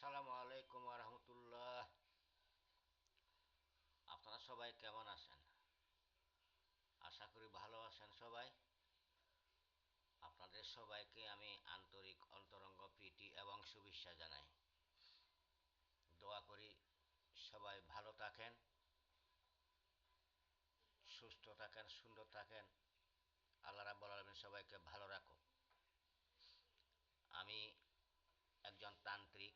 আসসালামু আলাইকুম রহমতুল্লাহ। আপনারা সবাই কেমন আছেন? আশা করি ভালো আছেন সবাই। আপনাদের সবাইকে আমি আন্তরিক অন্তরঙ্গ প্রীতি এবং শুভেচ্ছা জানাই। দোয়া করি সবাই ভালো থাকেন, সুস্থ থাকেন, সুন্দর থাকেন। আল্লাহ রাব্বুল আলামিন সবাইকে ভালো রাখো। আমি একজন তান্ত্রিক।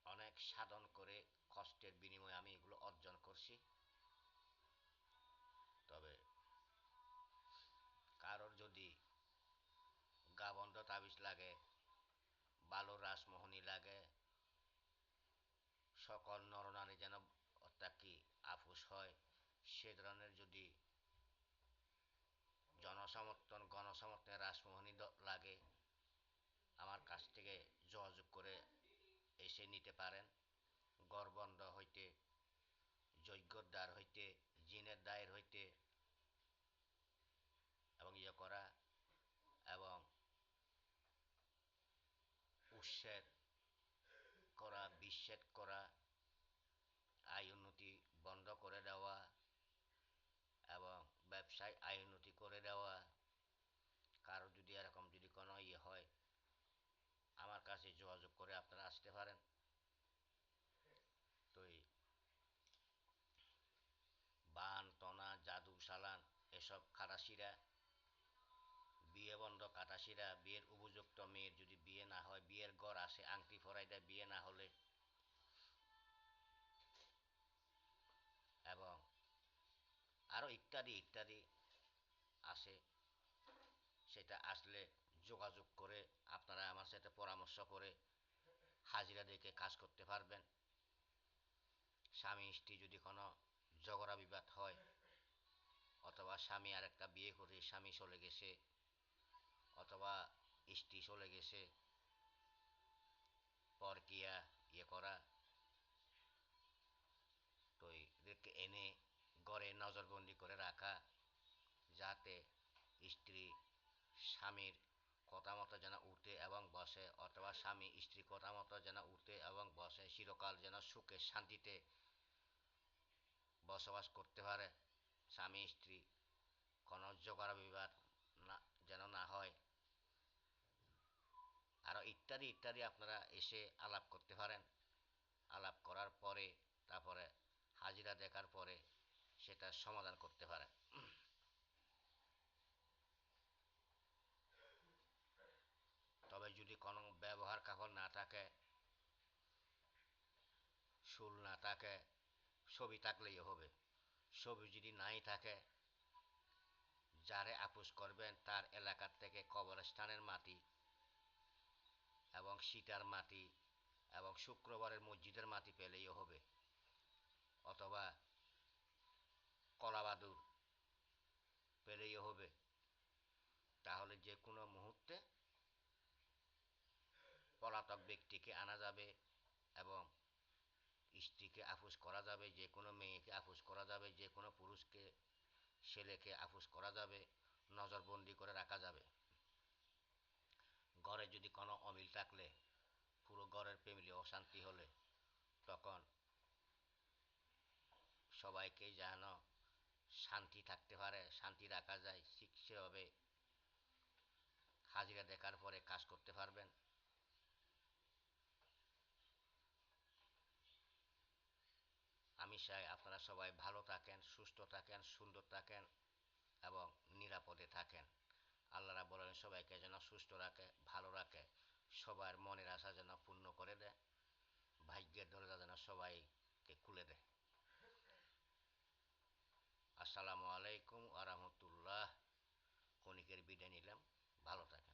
অনেক সাধন করে কষ্টের বিনিময়ে আমি এগুলো অর্জন করছি। তবে কারোর যদি গাবন্ধ তাবিজ লাগে, বালুর রাসমোহনী লাগে, সকল নরনারী যেন অর্থাৎ কি আফুস হয়, সে ধরনের যদি জনসমর্থন গণসমর্থনে রাসমোহনী লাগে, আমার কাছ থেকে যোগাযোগ করে এসে নিতে পারেন। গড়বন্ধ হইতে, যজ্ঞর দ্বার হইতে, জিনের দায়ের হইতে এবং করা এবং উচ্ছেদ করা, বিচ্ছেদ করা, আয় উন্নতি বন্ধ করে দেওয়া এবং ব্যবসায় আয় উন্নতি করে দেওয়া। কারো যদি এরকম যদি কোনো হয়, আমার কাছে যোগাযোগ করে আপনারা আসতে পারেন। তো এই বান টনা জাদু সালান এসব খাটাসিরা, বিয়ে বন্ধ কাটাসিরা, বিয়ের উপযুক্ত মেয়ের যদি বিয়ে না হয়, বিয়ের ঘর আসে আংটি ফরাই দেয় বিয়ে না হলে, এবং আরও ইত্যাদি ইত্যাদি আসে। সেটা আসলে যোগাযোগ করে আপনারা আমার সাথে পরামর্শ করে হাজিরা দেখে কাজ করতে পারবেন। স্বামী স্ত্রী যদি কোনো ঝগড়া বিবাদ হয়, অথবা স্বামী আরেকটা বিয়ে করে স্বামী চলে গেছে, অথবা স্ত্রী চলে গেছে, পরকিয়া করা, তো এদেরকে এনে ঘরে নজরবন্দি করে রাখা, যাতে স্ত্রী স্বামীর কথা মতো যেন উঠে এবং বসে, অথবা স্বামী স্ত্রী কথা মতো যেন উঠে এবং বসে, চিরকাল যেন সুখে শান্তিতে বসবাস করতে পারে। স্বামী স্ত্রী কোনো ঝগড়া বিবাদ না যেন না হয়। আরও ইত্যাদি ইত্যাদি আপনারা এসে আলাপ করতে পারেন। আলাপ করার পরে তারপরে হাজিরা দেখার পরে সেটা সমাধান করতে পারেন। তবে যদি কোনো ব্যবহার কাপড় না থাকে, শুল না থাকে, ছবি থাকলেই হবে। ছবি যদি নাই থাকে, যারে আপোষ করবেন তার এলাকার থেকে কবরস্থানের মাটি এবং সিটার মাটি এবং শুক্রবারের মসজিদের মাটি পেলেই হবে, অথবা কলাবাদুর পেলেই হবে। তাহলে যে কোনো মুহূর্তে পলাতক ব্যক্তিকে আনা যাবে এবং স্ত্রীকে আপোষ করা যাবে, যে কোনো মেয়েকে আপোষ করা যাবে, যে কোনো পুরুষকে ছেলেকে আপোষ করা যাবে, নজরবন্দি করে রাখা যাবে। ঘরে যদি কোনো অমিল থাকলে, পুরো ঘরের ফ্যামিলি অশান্তি হলে, তখন সবাইকে যেন শান্তি থাকতে পারে, শান্তি রাখা যায়, সেভাবে হাজিরা দেখার পরে কাজ করতে পারবেন। আমি চাই আপনারা সবাই ভালো থাকেন, সুস্থ থাকেন, সুন্দর থাকেন এবং নিরাপদে থাকেন। আল্লাহ রাব্বুল আলামিন সবাইকে যেন সুস্থ রাখে, ভালো রাখে, সবার মনের আশা যেন পূর্ণ করে দেয়, ভাগ্যের দরজা যেন সবাইকে খুলে দেয়। আসসালামু আলাইকুম আ রহমতুল্লাহ। ক্ষণিকের বিদায় নিলাম। ভালো থাকেন।